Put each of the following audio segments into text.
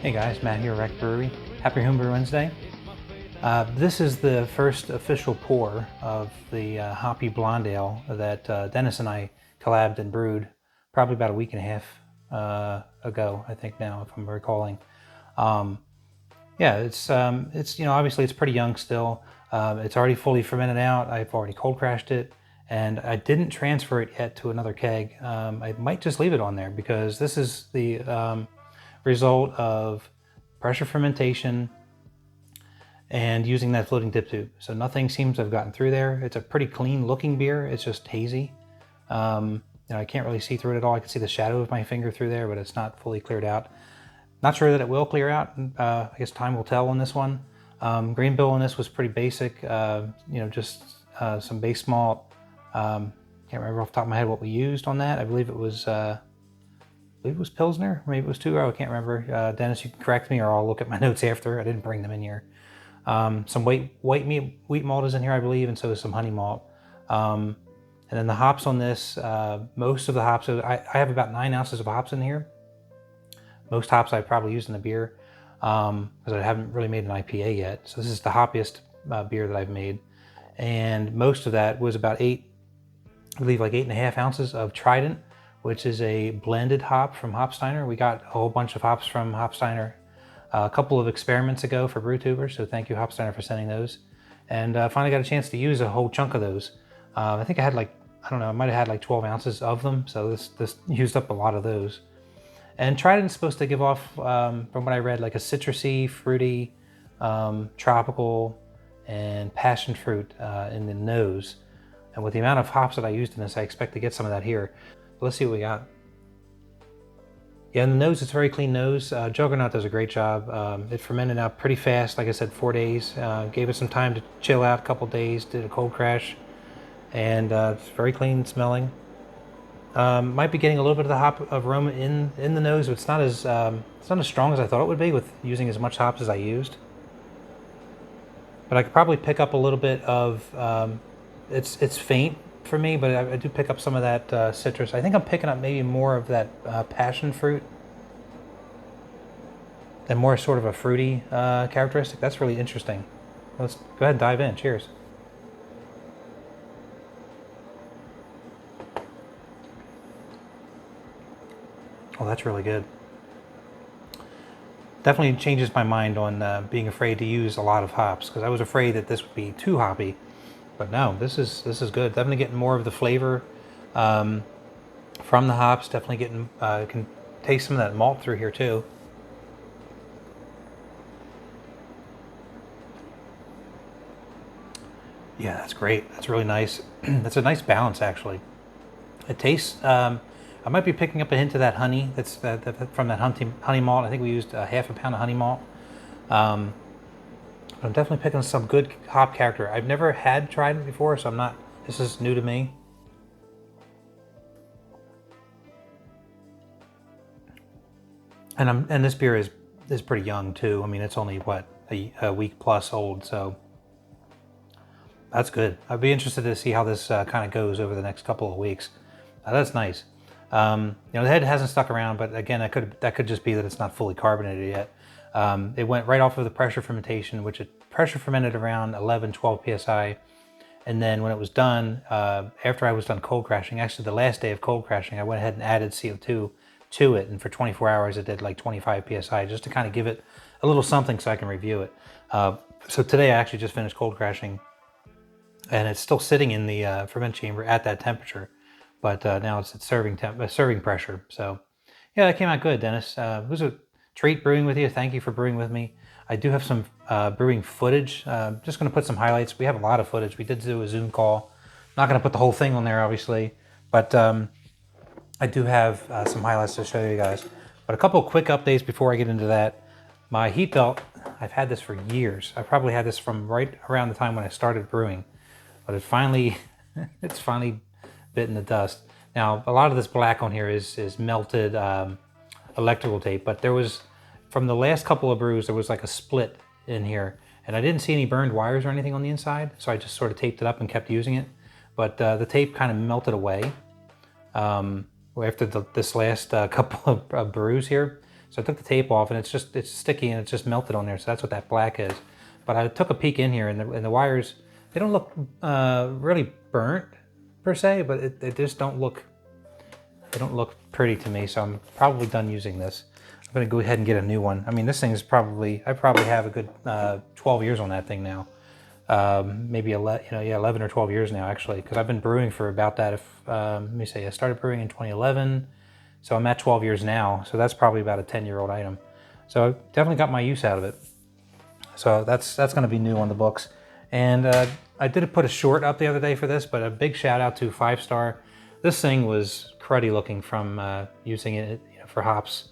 Hey guys, Matt here, Rec Brewery. Happy Homebrew Wednesday. This is the first official pour of the hoppy blonde ale that Dennis and I collabed and brewed probably about a week and a half ago, I think now, if I'm recalling. Yeah, it's obviously it's pretty young still. It's already fully fermented out. I've already cold crashed it, and I didn't transfer it yet to another keg. I might just leave it on there because this is the result of pressure fermentation and using that floating dip tube. So nothing seems to have gotten through there. It's a pretty clean looking beer. It's just hazy. I can't really see through it at all. I can see the shadow of my finger through there, but it's not fully cleared out. Not sure that it will clear out. I guess time will tell on this one. Grain bill on this was pretty basic. Just some base malt. Can't remember off the top of my head what we used on that. I believe it was Pilsner, maybe it was 2. I can't remember. Dennis, you can correct me or I'll look at my notes after. I didn't bring them in here. Some wheat malt is in here, I believe, and so is some honey malt. And then the hops on this, most of the hops, I have about 9 ounces of hops in here. Most hops I've probably used in the beer because I haven't really made an IPA yet. So this is the hoppiest beer that I've made. And most of that was about 8.5 ounces of Trident, which is a blended hop from Hopsteiner. We got a whole bunch of hops from Hopsteiner a couple of experiments ago for Brewtubers, so thank you Hopsteiner for sending those. And finally got a chance to use a whole chunk of those. I think I had I might have had 12 ounces of them, so this used up a lot of those. And Trident's supposed to give off, from what I read, like a citrusy, fruity, tropical, and passion fruit in the nose. And with the amount of hops that I used in this, I expect to get some of that here. Let's see what we got. Yeah, in the nose, it's a very clean nose. Juggernaut does a great job. It fermented out pretty fast, like I said, 4 days. Gave it some time to chill out a couple days, did a cold crash, and it's very clean smelling. Might be getting a little bit of the hop aroma in the nose, but it's not as strong as I thought it would be with using as much hops as I used. But I could probably pick up a little bit of, it's faint for me, but I do pick up some of that citrus. I think I'm picking up maybe more of that passion fruit and more sort of a fruity characteristic. That's really interesting. Let's go ahead and dive in. Cheers. Oh, that's really good. Definitely changes my mind on being afraid to use a lot of hops, because I was afraid that this would be too hoppy. But no, this is good. Definitely getting more of the flavor from the hops. Definitely getting can taste some of that malt through here too. Yeah, that's great. That's really nice. That's a nice balance, actually. It tastes. I might be picking up a hint of that honey. That's from that honey malt. I think we used half a pound of honey malt. I'm definitely picking some good hop character. I've never had Trident before, so this is new to me. And this beer is pretty young too. I mean, it's only what, a week plus old, so that's good. I'd be interested to see how this kind of goes over the next couple of weeks. That's nice. The head hasn't stuck around, but again, that could just be that it's not fully carbonated yet. It went right off of the pressure fermentation, which it pressure fermented around 11-12 psi. And then when it was done, after I was done cold crashing, actually the last day of cold crashing, I went ahead and added CO2 to it. And for 24 hours, it did like 25 psi, just to kind of give it a little something so I can review it. So today I actually just finished cold crashing, and it's still sitting in the ferment chamber at that temperature. But now it's at serving pressure. So yeah, that came out good, Dennis. It was a treat brewing with you. Thank you for brewing with me. I do have some brewing footage. Just going to put some highlights. We have a lot of footage. We did do a Zoom call. Not going to put the whole thing on there, obviously, but I do have some highlights to show you guys. But a couple of quick updates before I get into that. My heat belt, I've had this for years. I probably had this from right around the time when I started brewing, but it's finally bitten the dust. Now, a lot of this black on here is melted electrical tape, but there was, from the last couple of brews, there was like a split in here, and I didn't see any burned wires or anything on the inside, so I just sort of taped it up and kept using it. But the tape kind of melted away after this last couple of brews here. So I took the tape off, and it's sticky and it's just melted on there. So that's what that black is. But I took a peek in here, and the wires, they don't look really burnt per se, but they just don't look pretty to me. So I'm probably done using this. I'm gonna go ahead and get a new one. I mean, this thing is I probably have a good 12 years on that thing now. Maybe 11 or 12 years now, actually, because I've been brewing for about that. Let me say, I started brewing in 2011, so I'm at 12 years now. So that's probably about a 10-year-old item. So I definitely got my use out of it. So that's going to be new on the books. And I did put a short up the other day for this, but a big shout out to 5 Star. This thing was cruddy looking from using it for hops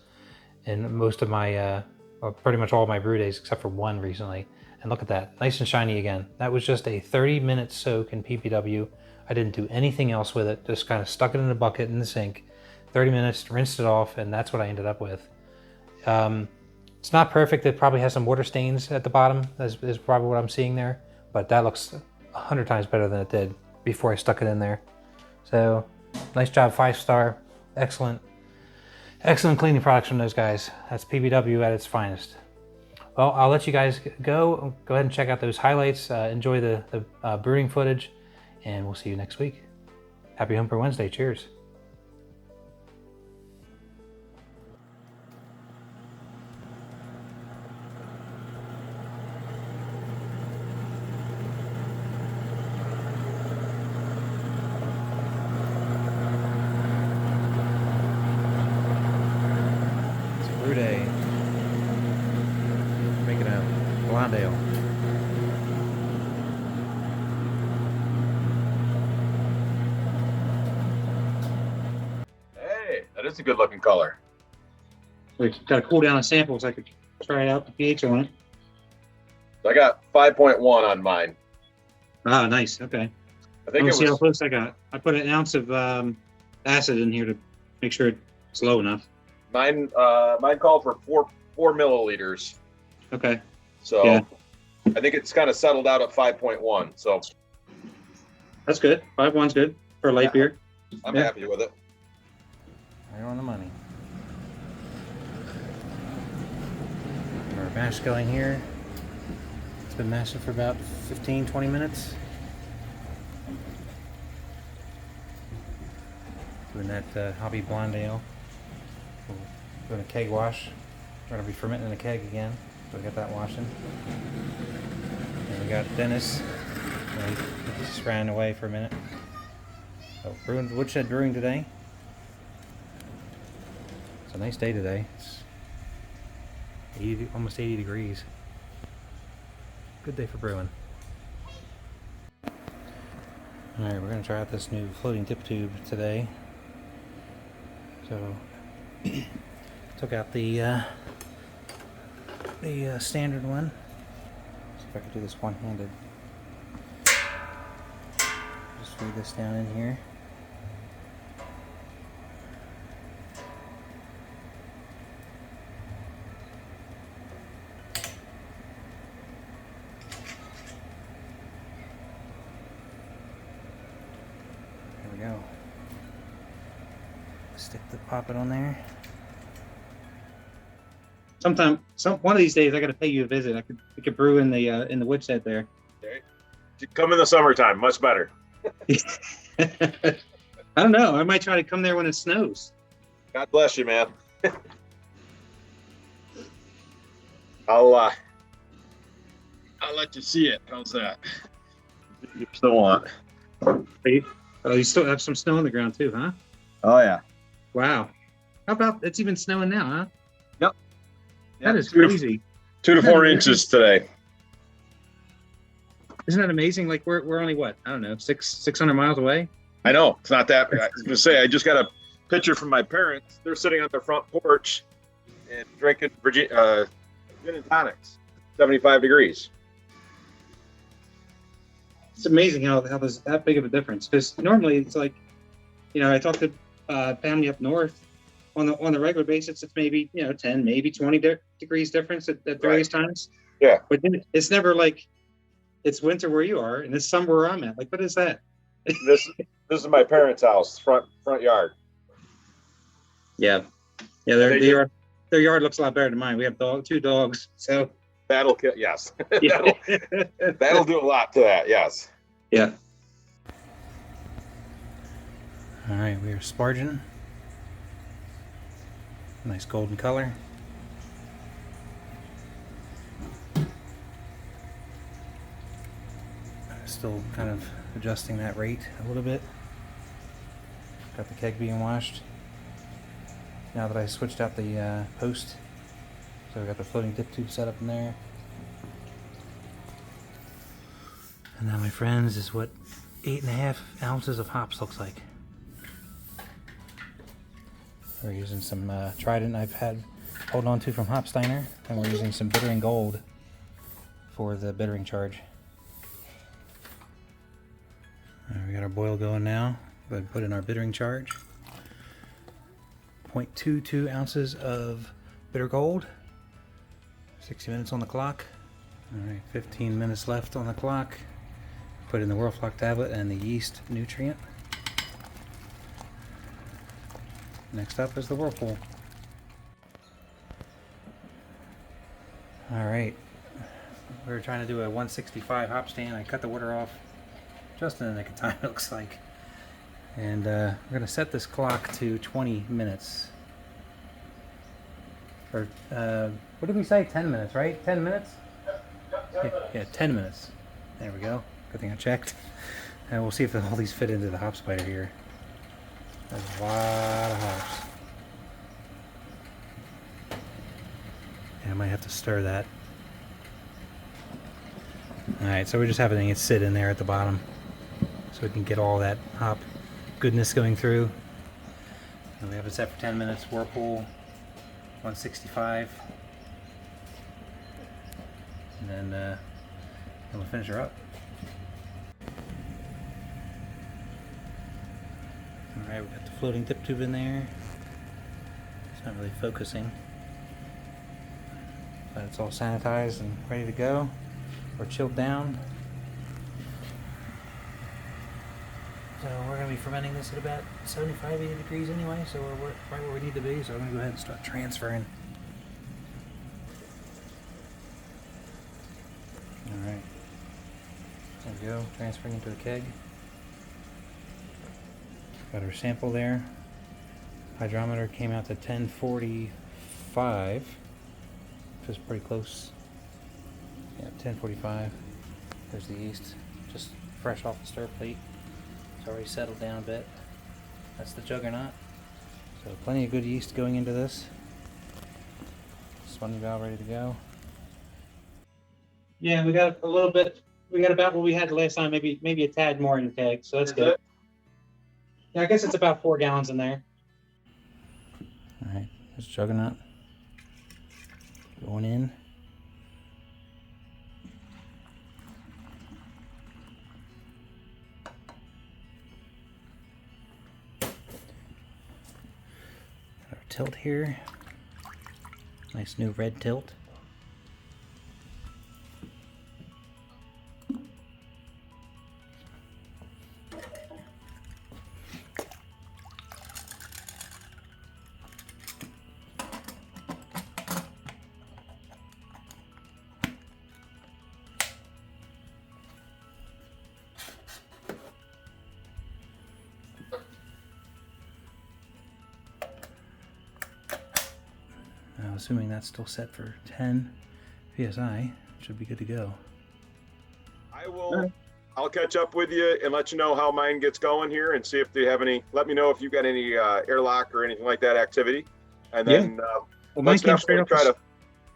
in most of my, well, pretty much all of my brew days except for one recently. And look at that, nice and shiny again. That was just a 30-minute soak in PPW. I didn't do anything else with it, just kind of stuck it in a bucket in the sink. 30 minutes, rinsed it off, and that's what I ended up with. It's not perfect, it probably has some water stains at the bottom, is probably what I'm seeing there, but that looks 100 times better than it did before I stuck it in there. So, nice job, 5 Star, excellent cleaning products from those guys. That's PPW at its finest. Well, I'll let you guys go ahead and check out those highlights, enjoy the brewing footage, and we'll see you next week. Happy Homebrew Wednesday, cheers. It's brew day. Making a blonde ale. Hey, that is a good looking color. We got to cool down the samples. I could try it out, the pH on it. I got 5.1 on mine. Ah, nice. Okay. I think Let's see how close I got. I put an ounce of acid in here to make sure it's low enough. Mine called for four milliliters. Okay. So yeah. I think it's kind of settled out at 5.1. So that's good. 5.1's good for a light beer. I'm happy with it. Right on the money. Our mash going here. It's been mashing for about 15-20 minutes. Doing that hobby blonde ale. Doing a keg wash. We're going to be fermenting in a keg again. So we got that washing. And we got Dennis. He just ran away for a minute. So brewing, Woodshed Brewing today. It's a nice day today. It's 80, almost 80 degrees. Good day for brewing. Alright, we're going to try out this new floating dip tube today. So, took out the standard one. See if I can do this one-handed. Just feed this down in here. There we go. Pop it on there. One of these days, I got to pay you a visit. I could brew in the woodshed there. Okay. Come in the summertime, much better. I don't know. I might try to come there when it snows. God bless you, man. I'll let you see it. How's that? You still want? You still have some snow on the ground too, huh? Oh yeah. Wow. How about it's even snowing now, huh? Yep. That is crazy. 2 to 4 inches today. Isn't that amazing? Like we're only what? I don't know, 600 miles away. I know. It's not that. I was gonna say I just got a picture from my parents. They're sitting on their front porch and drinking gin and tonics. 75 degrees. It's amazing how there's that big of a difference. Because normally it's like, I talk to family up north on the regular basis. It's maybe 10, maybe 20 degrees difference at various times. Yeah. But then it's never like it's winter where you are and it's summer where I'm at. Like, what is that? This is my parents' house, front yard. Yeah. Yeah, they are their yard looks a lot better than mine. We have two dogs, so That'll kill. Yes, yeah. that'll do a lot to that. Yes. Yeah. All right, we are sparging. Nice golden color. Still kind of adjusting that rate a little bit. Got the keg being washed. Now that I switched out the post, so we got the floating dip tube set up in there. And now, my friends, is what 8.5 ounces of hops looks like. We're using some Trident I've had hold on to from Hopsteiner, and we're using some bittering gold for the bittering charge. We got our boil going now. Go ahead and put in our bittering charge. 0.22 ounces of bitter gold. 60 minutes on the clock. All right, 15 minutes left on the clock. Put in the Whirlflock tablet and the yeast nutrient. Next up is the Whirlpool. All right, we were trying to do a 165 hop stand. I cut the water off just in the nick of time, it looks like. And we're going to set this clock to 20 minutes. Or, what did we say? 10 minutes, right? 10 minutes? Yeah, 10 minutes. There we go. Good thing I checked. And we'll see if all these fit into the hop spider here. There's a lot of hops. Yeah, I might have to stir that. Alright, so we're just having it sit in there at the bottom so we can get all that hop goodness going through. And we have it set for 10 minutes. Whirlpool 165. And then we'll finish her up. Alright, we've got the floating dip tube in there. It's not really focusing, but it's all sanitized and ready to go, or chilled down. So we're going to be fermenting this at about 75, 80 degrees anyway, so we're right where we need to be. So I'm going to go ahead and start transferring. Alright, there we go, transferring into the keg. Got our sample there. Hydrometer came out to 1045, which is pretty close. Yeah, 1045. There's the yeast, just fresh off the stir plate. It's already settled down a bit. That's the juggernaut. So plenty of good yeast going into this. Spun valve ready to go. Yeah, we got a little bit. We got about what we had last time, maybe a tad more in the keg, so that's good. Yeah, I guess it's about 4 gallons in there. All right, there's juggernaut going in. Got our tilt here. Nice new red tilt. Now, assuming that's still set for 10 psi, should be good to go. I'll catch up with you and let you know how mine gets going here and see if they have any. Let me know if you got any airlock or anything like that activity, and then well, mine came straight off.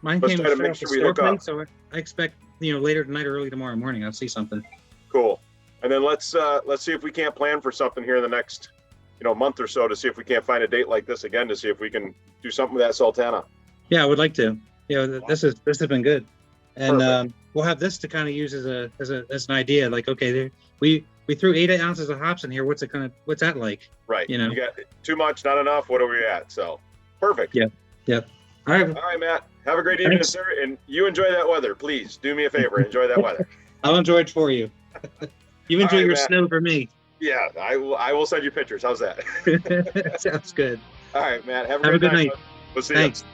Mine came straight make off sure the we store hook up. plate, so I expect later tonight or early tomorrow morning I'll see something. Cool. And then let's see if we can't plan for something here in the next month or so to see if we can't find a date like this again to see if we can do something with that Sultana. Yeah, I would like to. This has been good, and we'll have this to kind of use as an idea. Like, okay, we threw 8 ounces of hops in here. What's that like? Right. You got too much, not enough. What are we at? So perfect. Yeah. Yep. All right, Matt. Have a great evening, sir. And you enjoy that weather. Please do me a favor. Enjoy that weather. I'll enjoy it for you. You enjoy your snow for me. Yeah, I will send you pictures. How's that? Sounds good. All right, Matt. Have a good night. night. We'll see Thanks. you.